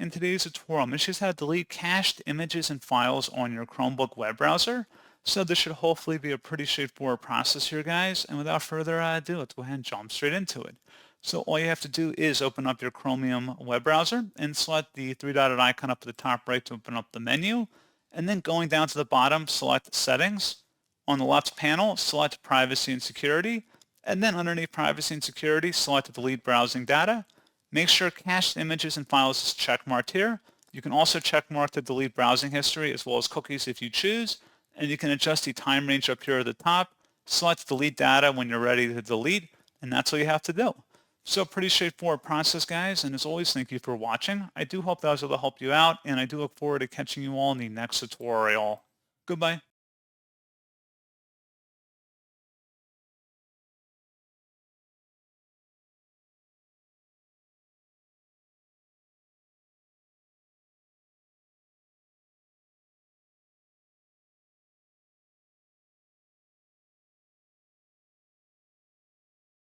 in today's tutorial, I'm going to show you how to delete cached images and files on your Chromebook web browser. So this should hopefully be a pretty straightforward process here, guys. And without further ado, let's go ahead and jump straight into it. So all you have to do is open up your Chromium web browser and select the three-dotted icon up at the top right to open up the menu. And then going down to the bottom, select Settings. On the left panel, select Privacy and Security. And then underneath Privacy and Security, select Delete Browsing Data. Make sure cached images and files is checkmarked here. You can also checkmark the delete browsing history as well as cookies if you choose. And you can adjust the time range up here at the top. Select delete data when you're ready to delete. And that's all you have to do. So pretty straightforward process, guys. And as always, thank you for watching. I do hope that was able to help you out. And I do look forward to catching you all in the next tutorial. Goodbye.